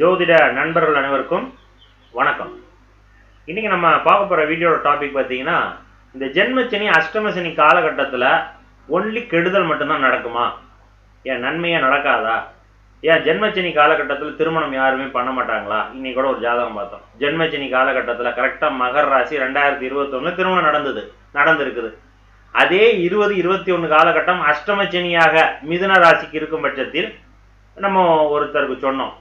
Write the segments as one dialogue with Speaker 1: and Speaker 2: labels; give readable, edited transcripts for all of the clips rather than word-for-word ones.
Speaker 1: ஜோதிட நண்பர்கள் அனைவருக்கும் வணக்கம். இன்னைக்கு நம்ம பார்க்க போற வீடியோட டாபிக் பார்த்தீங்கன்னா, இந்த ஜென்மச்சனி அஷ்டமசனி காலகட்டத்தில் ஒன்லி கெடுதல் மட்டும்தான் நடக்குமா? ஏன் நன்மையா நடக்காதா? ஏன் ஜென்மச்சனி காலகட்டத்தில் திருமணம் யாருமே பண்ண மாட்டாங்களா? இன்னைக்கு கூட ஒரு ஜாதகம் பார்த்தோம். ஜென்மச்சனி காலகட்டத்தில் கரெக்டாக மகர ராசி 2021 திருமணம் நடந்திருக்குது. அதே 2021 காலகட்டம் அஷ்டமச்சனியாக மிதுன ராசிக்கு இருக்கும் பட்சத்தில் நம்ம ஒருத்தருக்கு சொன்னோம்,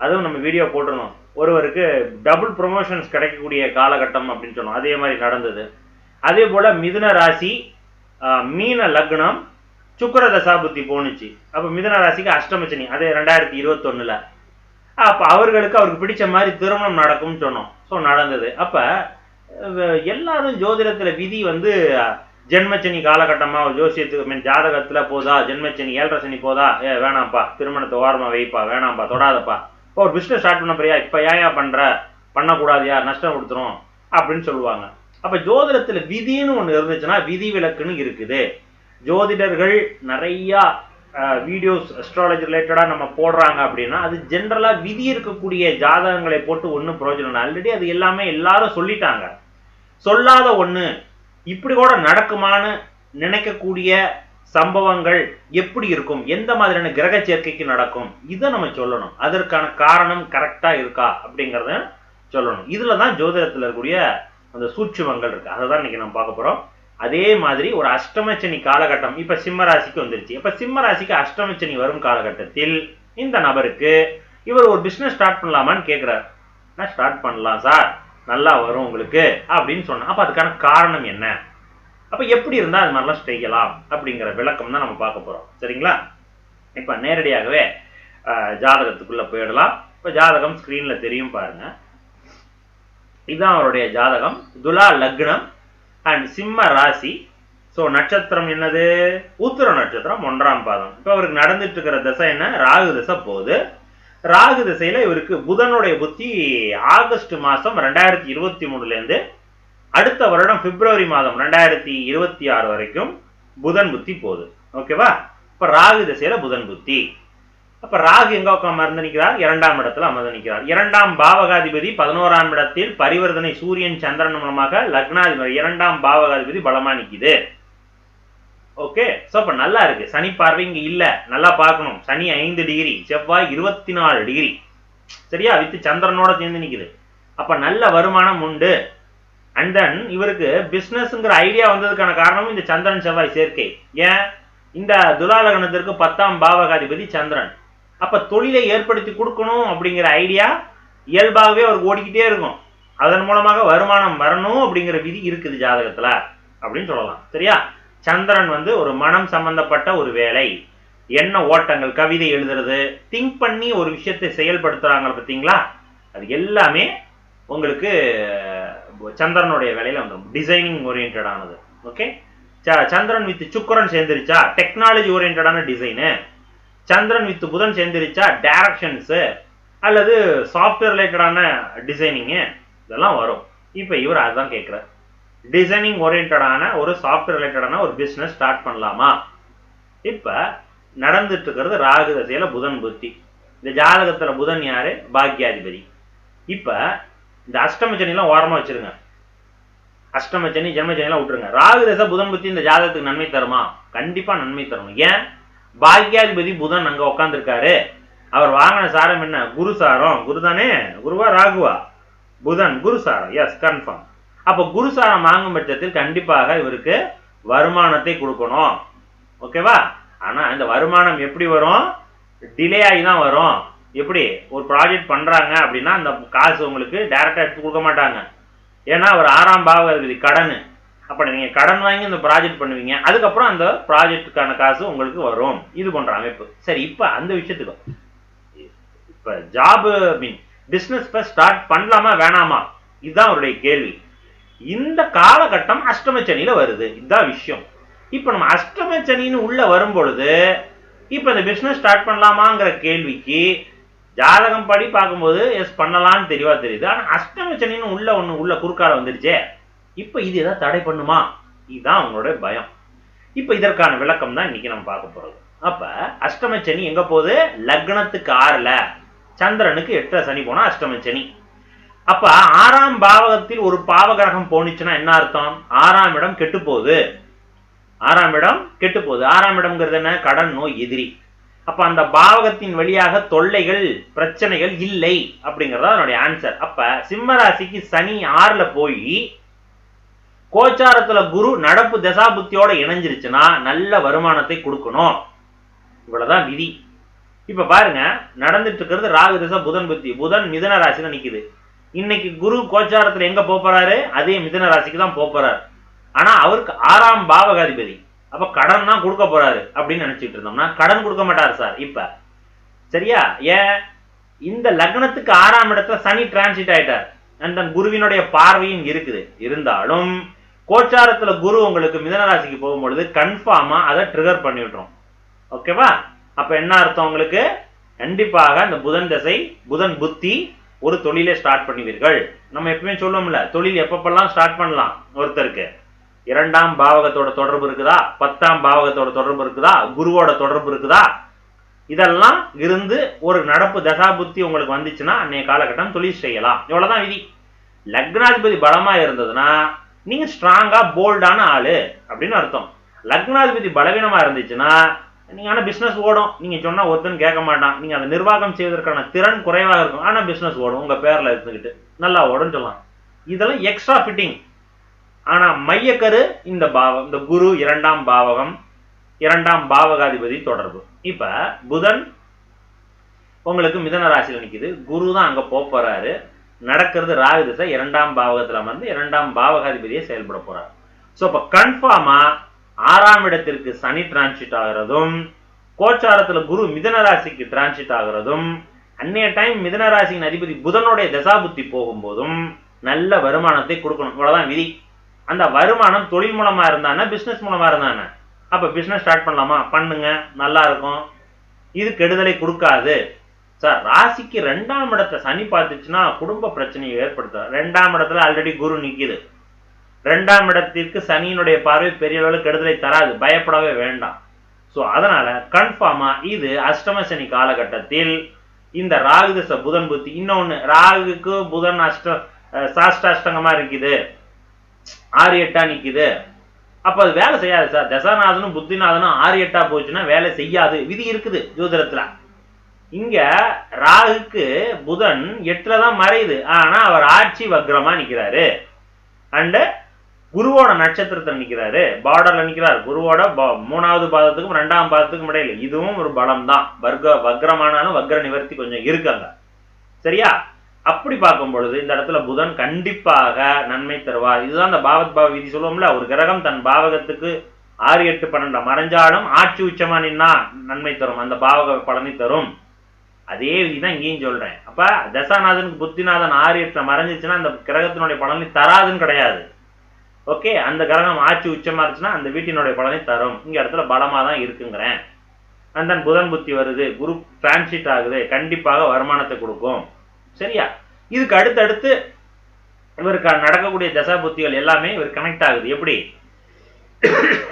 Speaker 1: அதுவும் நம்ம வீடியோ போட்டிருந்தோம், ஒருவருக்கு டபுள் ப்ரொமோஷன்ஸ் கிடைக்கக்கூடிய காலகட்டம் அப்படின்னு சொன்னோம். அதே மாதிரி நடந்தது. அதே போல் மிதுன ராசி மீன லக்னம் சுக்கர தசாபுத்தி போணுச்சு. அப்போ மிதுன ராசிக்கு அஷ்டமச்சனி அதே 2021. அப்போ அவருக்கு பிடிச்ச மாதிரி திருமணம் நடக்கும்னு சொன்னோம். ஸோ நடந்தது. அப்போ எல்லாரும் ஜோதிடத்தில் விதி ஜென்மச்சனி காலகட்டமாக ஜோசியத்துக்கு ஜாதகத்தில் போதா, ஜென்மச்சனி 7.5 சனி போதா, வேணாம்ப்பா திருமணத்தை ஓரமாக வைப்பா, வேணாம்ப்பா தொடாதப்பா, இப்போ ஒரு பிஸ்னஸ் ஸ்டார்ட் பண்ண போறியா, இப்போ ஏன் பண்ணக்கூடாதியா, நஷ்டம் கொடுத்துரும் அப்படின்னு சொல்லுவாங்க. அப்போ ஜோதிடத்தில் விதின்னு ஒன்று இருந்துச்சுன்னா விதி விலக்குன்னு இருக்குது. ஜோதிடர்கள் நிறையா வீடியோஸ் அஸ்ட்ராலஜி ரிலேட்டடாக நம்ம போடுறாங்க அப்படின்னா அது ஜென்ரலாக விதி இருக்கக்கூடிய ஜாதகங்களை போட்டு ஒன்றும் பிரயோஜனம். ஆல்ரெடி அது எல்லாமே எல்லாரும் சொல்லிட்டாங்க. சொல்லாத ஒன்று இப்படி கூட நடக்குமான்னு நினைக்கக்கூடிய சம்பவங்கள் எப்படி இருக்கும், எந்த மாதிரியான கிரக சேர்க்கைக்கு நடக்கும், இதை நம்ம சொல்லணும். அதற்கான காரணம் கரெக்டாக இருக்கா அப்படிங்கிறத சொல்லணும். இதில் தான் ஜோதிடத்தில் இருக்கக்கூடிய அந்த சூட்சுமங்கள் இருக்கு. அதை தான் இன்னைக்கு நம்ம பார்க்க போகிறோம். அதே மாதிரி ஒரு அஷ்டமச்சனி காலகட்டம் இப்போ சிம்ம ராசிக்கு வந்துருச்சு. இப்போ சிம்ம ராசிக்கு அஷ்டமச்சனி வரும் காலகட்டத்தில் இந்த நபருக்கு இவர் ஒரு பிஸ்னஸ் ஸ்டார்ட் பண்ணலாமான்னு கேட்குறாரு. நான் ஸ்டார்ட் பண்ணலாம் சார், நல்லா வரும் உங்களுக்கு அப்படின்னு சொன்னா, அப்போ அதுக்கான காரணம் என்ன, அப்போ எப்படி இருந்தால் அது மாதிரிலாம் செய்யலாம் அப்படிங்கிற விளக்கம் தான் நம்ம பார்க்க போகிறோம். சரிங்களா? இப்போ நேரடியாகவே ஜாதகத்துக்குள்ளே போயிடலாம். இப்போ ஜாதகம் ஸ்க்ரீனில் தெரியும் பாருங்க. இதுதான் அவருடைய ஜாதகம். துலா லக்னம் அண்ட் சிம்ம ராசி. ஸோ நட்சத்திரம் என்னது? உத்திர நட்சத்திரம் 1ஆம் பாதம். இப்போ அவருக்கு நடந்துட்டு இருக்கிற தசை என்ன? ராகு தசை போகுது. ராகு திசையில இவருக்கு புதனுடைய புத்தி ஆகஸ்ட் மாதம் 2023 அடுத்த வருடம் பிப்ரவரி மாதம் 2026 வரைக்கும் புதன் புத்தி போகுது. ஓகேவா? இப்ப ராகு திசையில புதன் புத்தி. அப்ப ராகு எங்க அமர்ந்து நிற்கிறார்? 2ஆம் இடத்துல அமர்ந்து நிற்கிறார். 2ஆம் பாவகாதிபதி 11ஆம் இடத்தில் பரிவர்த்தனை சூரியன் சந்திரன் மூலமாக லக்னாதிபதி 2ஆம் பாவகாதிபதி பலமா நிக்குது. ஓகே, சோ அப்ப நல்லா இருக்கு. சனி பார்வை இங்க இல்ல, நல்லா பார்க்கணும். சனி 5 டிகிரி, செவ்வாய் 24 டிகிரி. சரியா? வித்து சந்திரனோட சேர்ந்து நிக்குது. அப்ப நல்ல வருமானம் உண்டு. அண்ட் தென் இவருக்கு பிசினஸ்ங்கிற ஐடியா வந்ததுக்கான காரணமும் இந்த சந்திரன் செவ்வாய் சேர்க்கை. ஏன்? இந்த துலாலகணத்திற்கு 10ஆம் பாவகாதிபதி சந்திரன். அப்ப தொழிலை ஏற்படுத்தி கொடுக்கணும் அப்படிங்கிற ஐடியா இயல்பாகவே அவருக்கு ஓடிக்கிட்டே இருக்கும். அதன் மூலமாக வருமானம் வரணும் அப்படிங்கிற விதி இருக்குது ஜாதகத்துல அப்படின்னு சொல்லலாம். சரியா? சந்திரன் ஒரு மனம் சம்பந்தப்பட்ட ஒரு வேலை, எண்ண ஓட்டங்கள், கவிதை எழுதுறது, திங்க் பண்ணி ஒரு விஷயத்தை செயல்படுத்துறாங்க பார்த்தீங்களா, அது எல்லாமே உங்களுக்கு சந்திரனுடைய வேலையில வந்துடும். Designing ஓரியன்டானது. Okay, Chandran with Sukran சேர்ந்துருச்சா technology ஓரியன்டான design, Chandran with புதன் சேர்ந்துருச்சா டைரக்ஷன்ஸ் அல்லது சாஃப்ட்வேர் ரிலேட்டடான டிசைனிங்கு, இதெல்லாம் வரும். இப்போ இவர் அதுதான் கேட்குறார். டிசைனிங் ஓரியன்டான ஒரு சாஃப்ட்வேர் ரிலேட்டடான ஒரு பிஸ்னஸ் ஸ்டார்ட் பண்ணலாமா? இப்போ நடந்துட்டு இருக்கிறது ராகு தசையில புதன் புத்தி. இந்த ஜாதகத்தில் புதன் யாரு? பாக்யாதிபதி. இப்போ இந்த அஷ்டமச்சனிலாம் ஓரமாக வச்சிருங்க. அஷ்டமச்சனி ஜென்மச்சனிலாம் விட்டுருங்க. ராகு தசை புதன் புத்தி இந்த ஜாதகத்துக்கு நன்மை தருமா? கண்டிப்பா நன்மை தரும். ஏன்? பாக்யாதிபதி புதன் அங்க உட்காந்துருக்காரு. அவர் வாங்கின சாரம் என்ன? குரு சாரம். குரு தானே? குருவா ராகுவா? புதன் குரு சாரம். Yes, confirm. அப்போ குரு சாரம் வாங்கும் பட்சத்தில் கண்டிப்பாக இவருக்கு வருமானத்தை கொடுக்கணும். ஓகேவா? ஆனா இந்த வருமானம் எப்படி வரும்? டிலே ஆகி தான் வரும். எப்படி? ஒரு ப்ராஜெக்ட் பண்றாங்க அப்படின்னா அந்த காசு உங்களுக்கு டைரக்டா எடுத்து கொடுக்க மாட்டாங்க. ஏன்னா அவர் 6ஆம் பாவகாதிபதி கடன். அப்ப நீங்க கடன் வாங்கி இந்த ப்ராஜெக்ட் பண்ணுவீங்க, அதுக்கப்புறம் அந்த ப்ராஜெக்டுக்கான காசு உங்களுக்கு வரும். இது போன்ற அமைப்பு. சரி, இப்ப அந்த விஷயத்துக்கு இப்ப ஜாப் பிசினஸ் ஸ்டார்ட் பண்ணலாமா வேணாமா, இதுதான் அவருடைய கேள்வி. இந்த காலகட்டம் அஷ்டமச்சனியில வருது. இதுதான் விஷயம். இப்ப நம்ம அஷ்டமச்சனின்னு உள்ள வரும் பொழுது இப்ப இந்த பிசினஸ் ஸ்டார்ட் பண்ணலாமாங்கிற கேள்விக்கு ஜாதகம் படி பார்க்கும்போது எஸ் பண்ணலாம்னு தெளிவா தெரியுது. ஆனா அஷ்டமச்சனின்னு உள்ள குறுக்கால வந்துருச்சே, இப்ப இது ஏதாவது தடை பண்ணுமா? இதுதான் அவங்களோட பயம். இப்ப இதற்கான விளக்கம் தான் இன்னைக்கு நம்ம பார்க்க போறது. அப்ப அஷ்டமச்சனி எங்க போகுது? லக்னத்துக்கு 6ல, சந்திரனுக்கு 8 சனி போனா அஷ்டம சனி. அப்ப 6ஆம் பாவகத்தில் ஒரு பாவகிரகம் போனுச்சுன்னா என்ன அர்த்தம்? 6ஆம் இடம் கெட்டு போகுது. 6ஆம் இடம் கெட்டு போகுது. 6ஆம் இடம்ங்கிறது என்ன? கடன், நோய், எதிரி. அப்ப அந்த பாவகத்தின் வழியாக தொல்லைகள், பிரச்சனைகள் இல்லை அப்படிங்கறத அதனுடைய ஆன்சர். அப்ப சிம்ம ராசிக்கு சனி 6ல போய் கோச்சாரத்துல குரு நடப்பு தசாபுத்தியோட இணைஞ்சிருச்சுன்னா நல்ல வருமானத்தை கொடுக்கணும். இவ்வளவுதான் விதி. இப்ப பாருங்க, நடந்துட்டு இருக்கிறது ராகு தசா புதன் புத்தி. புதன் மிதுன ராசியில நிக்குது. இன்னைக்கு குரு கோச்சாரத்துல எங்க போறாரு? அதே மிதுன ராசிக்கு தான் போறாரு. ஆனா அவருக்கு 6ஆம் பாவகாதிபதி. அப்ப கடன் தான் கொடுக்க போறாரு அப்படின்னு நினைச்சிட்டு இருந்தோம்னா கடன் கொடுக்க மாட்டாரு சார் இப்ப. சரியா? ஏன்? இந்த லக்னத்துக்கு 6ஆம் இடத்துல சனி டிரான்சிட் ஆயிட்டார். அந்த குருவினுடைய பார்வையும் இருக்குது. இருந்தாலும் கோச்சாரத்துல குரு உங்களுக்கு மிதுன ராசிக்கு போகும்பொழுது கன்ஃபார்மா அதை ட்ரிகர் பண்ணி விட்டுரும். ஓகேவா? அப்ப என்ன அர்த்தம் உங்களுக்கு? கண்டிப்பாக இந்த புதன் தசை, புதன் புத்தி ஒரு தொழிலை ஸ்டார்ட் பண்ணுவீர்கள். நம்ம எப்பவுமே சொல்லுவோம்ல, தொழில் எப்பப்பெல்லாம் ஸ்டார்ட் பண்ணலாம். ஒருத்தருக்கு 2ஆம் பாவகத்தோட தொடர்பு இருக்குதா, 10ஆம் பாவகத்தோட தொடர்பு இருக்குதா, குருவோட தொடர்பு இருக்குதா, இதெல்லாம் இருந்து ஒரு நடப்பு தசாபுத்தி உங்களுக்கு வந்துச்சுன்னா அன்னைய காலகட்டம் தொழில் செய்யலாம். இவ்வளவுதான் விதி. லக்னாதிபதி பலமா இருந்ததுன்னா நீங்க ஸ்ட்ராங்கா போல்டான ஆளு அப்படின்னு அர்த்தம். லக்னாதிபதி பலவீனமா இருந்துச்சுன்னா நீங்க ஆனா பிசினஸ் ஓடும். நீங்க சொன்னா ஒருத்தன் கேட்க மாட்டான். நீங்க அதை நிர்வாகம் செய்வதற்கான திறன் குறைவாக இருக்கும். ஆனா பிசினஸ் ஓடும். உங்க பேர்ல இருந்துகிட்டு நல்லா ஓடும் சொல்லலாம். இதெல்லாம் எக்ஸ்ட்ரா ஃபிட்டிங். ஆனா மையக்கரு இந்த பாவம், இந்த குரு 2ஆம் பாவகம், 2ஆம் பாவகாதிபதி தொடர்பு. இப்ப புதன் உங்களுக்கு மிதுன ராசியில நிக்குது. குரு தான் அங்க போறாரு. நடக்கிறது ராகு திசை. 2ஆம் பாவகத்துல அமர்ந்து 2ஆம் பாவகாதிபதியை செயல்பட போறாரு. சோ இப்ப கன்ஃபார்மா 6ஆம் இடத்திற்கு சனி டிரான்சிட் ஆகிறதும், கோச்சாரத்துல குரு மிதுன ராசிக்கு டிரான்சிட் ஆகிறதும், அன்னைய டைம் மிதுன ராசியின் அதிபதி புதனுடைய தசாபுத்தி போகும்போதும் நல்ல வருமானத்தை கொடுக்கணும். இவ்வளவுதான் விதி. அந்த வருமானம் தொழில் மூலமா இருந்தானே, பிசினஸ் மூலமா இருந்தானே. அப்ப பிசினஸ் ஸ்டார்ட் பண்ணலாமா? பண்ணுங்க, நல்லா இருக்கும். இது கெடுதலை கொடுக்காது. சார், ராசிக்கு 2ஆம் இடத்தை சனி பார்த்துச்சுன்னா குடும்ப பிரச்சனையை ஏற்படுத்த. 2ஆம் இடத்துல ஆல்ரெடி குரு நிக்குது. 2ஆம் இடத்திற்கு சனியினுடைய பார்வை பெரிய அளவுக்கு கெடுதலை தராது. பயப்படவே வேண்டாம். சோ அதனால கன்ஃபார்மா இது அஷ்டம சனி காலகட்டத்தில் இந்த ராகு தசை புதன் புத்தி. இன்னொன்னு, ராகுக்கு புதன் சாஷ்டாஷ்டங்கமா இருக்குது, 6-8 நிக்குது. அப்ப அது வேலை செய்யாது சார். தசாநாதனும் புத்திநாதனும் 6-8 போச்சுன்னா வேலை செய்யாது. விதி இருக்குது ஜோதிடத்துல. இங்க ராகுக்கு புதன் 8ல தான் மறையுது. ஆனா அவர் ஆட்சி வக்ரமா நிக்கிறாரு. அண்ட் குருவோட நட்சத்திரத்தில் நிக்கிறாரு, பார்டர்ல நிக்கிறார். குருவோட 3ஆவது பாதத்துக்கும் 2ஆம் பாதத்துக்கும் இடையில. இதுவும் ஒரு பலம் தான். வக்ரமானாலும் வக்ர நிவர்த்தி கொஞ்சம் இருக்காங்க. சரியா? அப்படி பார்க்கும் பொழுது இந்த இடத்துல புதன் கண்டிப்பாக நன்மை தருவார். இதுதான் இந்த பாவத் பாவ விதி சொல்லுவோம்ல. ஒரு கிரகம் தன் பாவகத்துக்கு 6-8-12 மறைஞ்சாலும் ஆட்சி உச்சமா நின்னா நன்மை தரும், அந்த பாவக பலனை தரும். அதே விதிதான் இங்கேயும் சொல்றேன். அப்ப தசாநாதனுக்கு புத்திநாதன் 6-8 மறைஞ்சிச்சுன்னா அந்த கிரகத்தினுடைய பலனை தராதுன்னு கிடையாது. ஓகே, அந்த கிரகம் ஆட்சி உச்சமா இருந்துச்சுன்னா அந்த வீட்டினுடைய பலனை தரும். இங்க இடத்துல பலமா தான் இருக்குங்கிறேன். அந்த புதன் புத்தி வருது, குரு டிரான்சிட் ஆகுது, கண்டிப்பாக வருமானத்தை கொடுக்கும். சரியா? இதுக்கு அடுத்தடுத்து இவருக்கு நடக்கக்கூடிய தசா புத்திகள் எல்லாமே இவர் கனெக்ட் ஆகுது. எப்படி?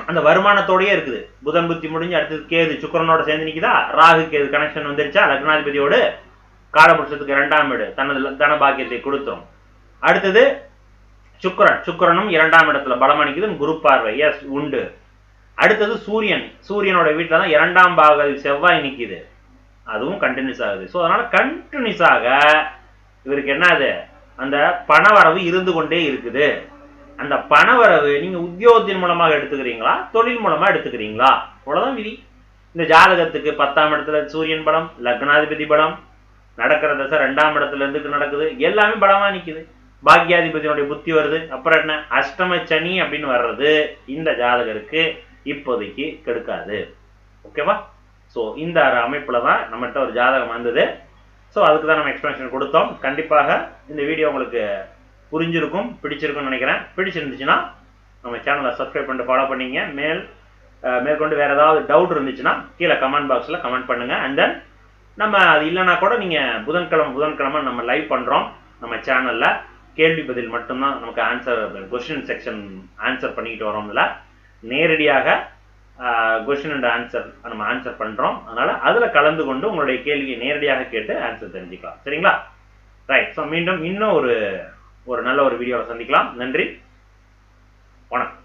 Speaker 1: அந்த வருமானத்தோடயே இருக்குது. புதன் புத்தி முடிஞ்சு அடுத்தது கேது சுக்கிரனோட சேர்ந்து நிக்குதா, ராகு கேது கனெக்ஷன் வந்துருச்சா, லக்னாதிபதியோடு காலபுருஷத்துக்கு 2ஆம் வீடு தனது தன பாக்கியத்தை கொடுத்துரும். அடுத்தது சுக்கிரனும் 2ஆம் இடத்துல பலமா நிக்குது, குரு பார்வை எஸ் உண்டு. அடுத்தது சூரியனோட வீட்டுல தான் 2ஆம் பாவத்தில் செவ்வாய் நிக்குது, அதுவும் கண்டினியூஸ் ஆகுது. ஸோ அதனால கண்டினியூஸாக இவருக்கு என்னது, அந்த பணவரவு இருந்து கொண்டே இருக்குது. அந்த பணவரவு நீங்க உத்தியோகத்தின் மூலமாக எடுத்துக்கிறீங்களா, தொழில் மூலமா எடுத்துக்கிறீங்களா, அவ்வளவுதான் விதி. இந்த ஜாதகத்துக்கு 10ஆம் இடத்துல சூரியன் பலம், லக்னாதிபதி பலம், நடக்கிற தசை 2ஆம் இடத்துல இருந்து நடக்குது, எல்லாமே பலமா நிக்குது. பாக்யாதிபதியினுடைய புத்தி வருது. அப்புறம் என்ன, அஷ்டம சனி அப்படின்னு வர்றது இந்த ஜாதகருக்கு இப்போதைக்கு கெடுக்காது. ஓகேவா? ஸோ இந்த அமைப்புல தான் நம்மகிட்ட ஒரு ஜாதகம் வந்தது. ஸோ அதுக்கு தான் நம்ம எக்ஸ்பிளனேஷன் கொடுத்தோம். கண்டிப்பாக இந்த வீடியோ உங்களுக்கு புரிஞ்சிருக்கும், பிடிச்சிருக்கும்னு நினைக்கிறேன். பிடிச்சிருந்துச்சுன்னா நம்ம சேனலை சப்ஸ்கிரைப் பண்ணிட்டு ஃபாலோ பண்ணிங்க. மேற்கொண்டு வேற ஏதாவது டவுட் இருந்துச்சுன்னா கீழே கமெண்ட் பாக்ஸில் கமெண்ட் பண்ணுங்க. அண்ட் தென் நம்ம அது இல்லைன்னா கூட நீங்கள் புதன்கிழமை நம்ம லைவ் பண்ணுறோம் நம்ம சேனலில். கேள்வி பதில் மட்டும்தான் நமக்கு ஆன்சர், கொஸ்டின் செக்ஷன் ஆன்சர் பண்ணிக்கிட்டு வரோம். இதில் நேரடியாக கொஸ்டின் அண்ட் ஆன்சர் நம்ம ஆன்சர் பண்றோம். அதனால அதுல கலந்து கொண்டு உங்களுடைய கேள்வியை நேரடியாக கேட்டு ஆன்சர் தெரிஞ்சுக்கலாம். சரிங்களா? ரைட். ஸோ மீண்டும் இன்னும் ஒரு நல்ல ஒரு வீடியோவை சந்திக்கலாம். நன்றி, வணக்கம்.